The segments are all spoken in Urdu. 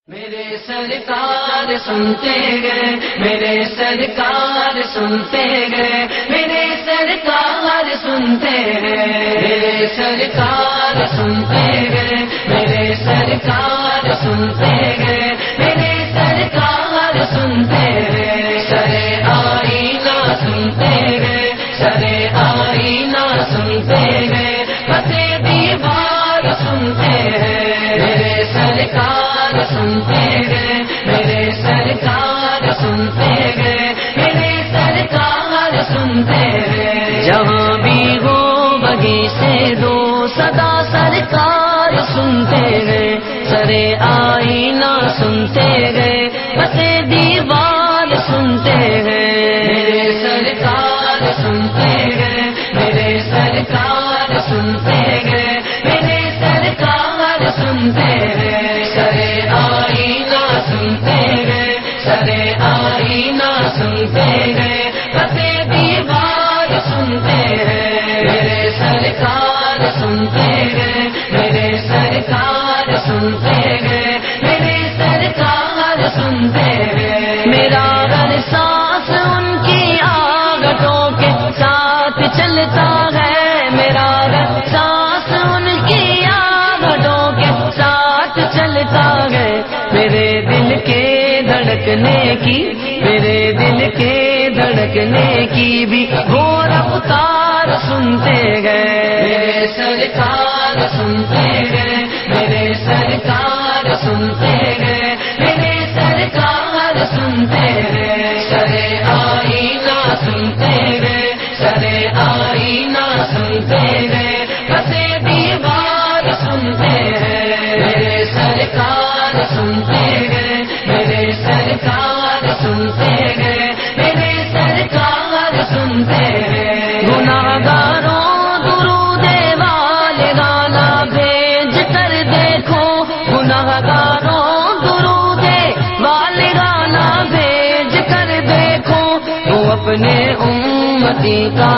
میرے سرکار سنتے گئے، میرے سرکار سنتے گئے، میرے سرکار سنتے گئے، میرے سرکار سنتے گئے، میرے سرکار سنتے گئے، میرے سرکار سنتے گئے، سرے آئینہ سنتے گئے، سرے آئینہ سنتے گئے، پتے دیوار سنتے گئے، میرے سرکار سنتے گئے، میرے سرکار سنتے گئے، میرے سرکار سنتے گئے، جہاں بھی ہو بغیچے دو صدا سرکار سنتے گئے، سرے آئینہ سنتے گئے، پتے دیوار سنتے گئے، میرے سرکار سنتے گئے، میرے سرکار سنتے گئے، میرے سرکار سنتے گئے، سرے آئینہ سنتے گئے، سرے آئینہ سنتے گئے، پتے دیوار سنتے گئے، میرے سرکار سنتے گئے، میرے سرکار سنتے گئے، میرے سرکار سنتے گئے، میرا ہر سانس ان کی آگٹوں کے ساتھ چلتا ہے، میرا ہر سانس ان کی آگٹوں کے ساتھ چلتا ہے، میرے دل کے دھڑکنے کی، میرے دل کے دھڑکنے کی بھی وہ رفتار سنتے گئے، میرے سرکار سنتے گئے، میرے سرکار سنتے گئے، میرے سرکار سنتے گئے، سرے آئینہ سنتے گئے، سرے آئینہ سنتے گئے، پتے دیوار سنتے گئے، میرے سرکار سنتے گئے، میرے سرکار سنتے گئے، میرے سرکار سنتے گئے، گناہگاروں درود والدانہ بھیج کر دیکھو، گناہگاروں درود والدانہ بھیج کر دیکھو، وہ اپنے امتی کا،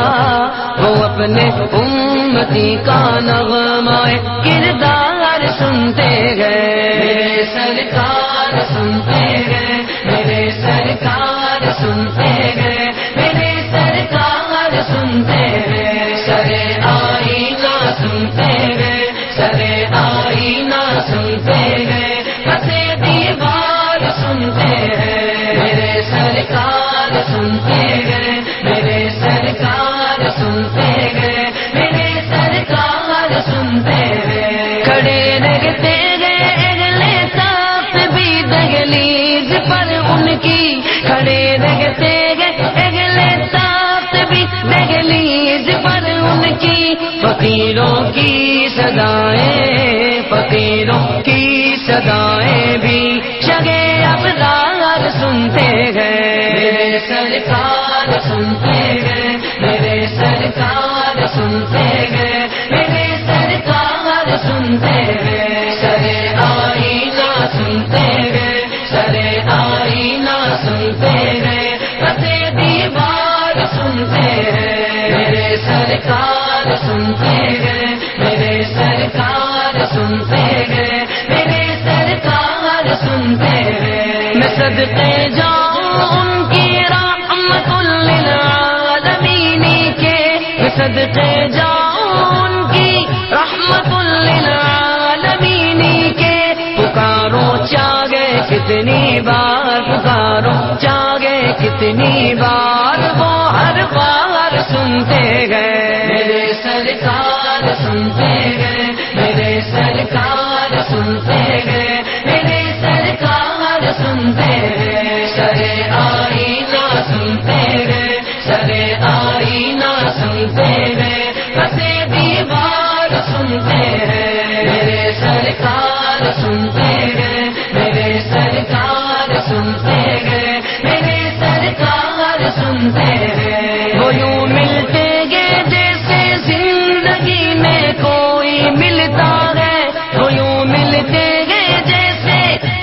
وہ اپنے امتی کا نغمہ کردار سنتے گئے، میرے سرکار سنتے گئے، میرے سرکار سنتے گئے، میرے سرکار سنتے گئے، سرے آئینہ سنتے گئے، سرے آئینہ سنتے گئے، پتے دیوار سنتے گئے، میرے سرکار سنتے گئے، میرے سرکار سنتے گئے، میرے سرکار سنتے گئے، کھڑے رہتے گئے اگلے صف بھی دہلیز پر ان کی، کھڑے رہتے گئے اگلے صف بھی دہلیز پر ان کی، فقیروں کی صدائیں، فقیروں کی صدائیں بھی شگے ابرار سنتے گئے، میرے سرکار سنتے گئے، میرے سرکار سنتے گئے، میرے سرکار سنتے گئے، سرے آئینہ سنتے گئے، سرے آئینہ سنتے گئے، پتے دیوار سنتے گئے، میرے سرکار سنتے گئے، میرے سرکار سنتے گئے، میرے سرکار سنتے گئے، میں صدقے جاؤں ان کی رحمت للعالمین کے، میں صدقے جاؤں ان کی رحمت للعالمین کے، پکارو چاہے کتنی بار، پکارو چاہے کتنی بار، وہ ہر بار سنتے گئے، میرے سرکار سنتے گئے، میرے سرکار سنتے گئے، میرے سرکار سنتے گئے، سرے آئینہ سنتے گئے، سرے آئینہ سنتے گئے، پتے دیوار سنتے گئے، میرے سرکار سنتے گئے، میرے سرکار سنتے گئے، میرے سرکار سنتے گئے، وہ یوں ملتے گئے جیسے زندگی میں کوئی ملتا ہے، وہ یوں ملتے گئے جیسے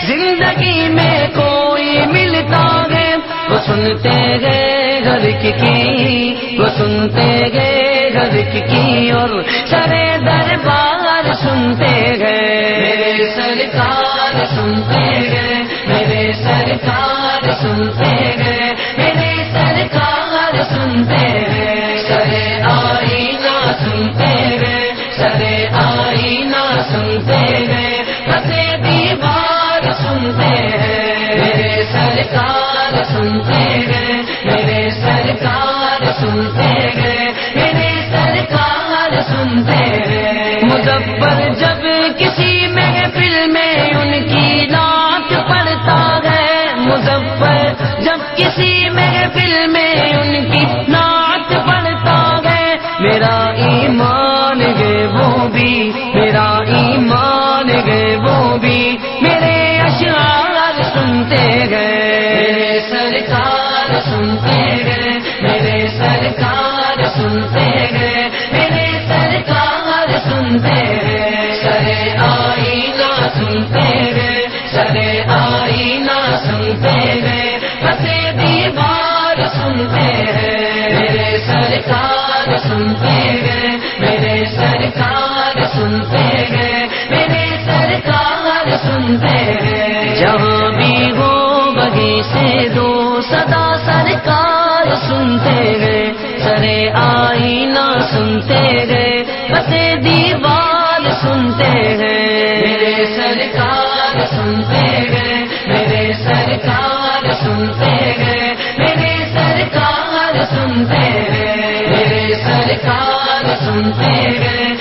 زندگی میں کوئی ملتا ہے، وہ سنتے گئے گھر کی، وہ سنتے گئے گھر کی، اور سرے دربار سنتے گئے، میرے سرکار سنتے گئے میرے سرکار سنتے گئے میرے سرکار سنتے گئے سرے آئینہ سنتے گئے سرے آئینہ سنتے گئے پسے دیوار سنتے گئے میرے سرکار سنتے گئے میرے سرکار سنتے گئے میرے سرکار سنتے گئے مظفر جب کسی محفل میں ان کی نعت پڑھتا ہے مظفر جب کسی محفل میں ان کی نعت پڑھتا ہے میرا ایمان گئے وہ بھی میرا ایمان گئے وہ بھی میرے اشعار سنتے گئے میرے سرکار سنتے گئے میرے سرکار سنتے گئے میرے سرکار سنتے گئے سرے آئینہ سنتے گئے سرے آئینہ سنتے گئے پسے دیوار سنتے گئے میرے سرکار سنتے گئے میرے سرکار سنتے گئے میرے سرکار سنتے گئے جہاں بھی ہو وہیں سے دو صدا سرکار سنتے گئے سرے آئینہ سنتے گئے پسے دیوار سنتے گئے میرے سرکار سنتے گئے میرے سرکار سنتے گئے میرے سرکار سنتے گئے میرے سرکار سنتے گئے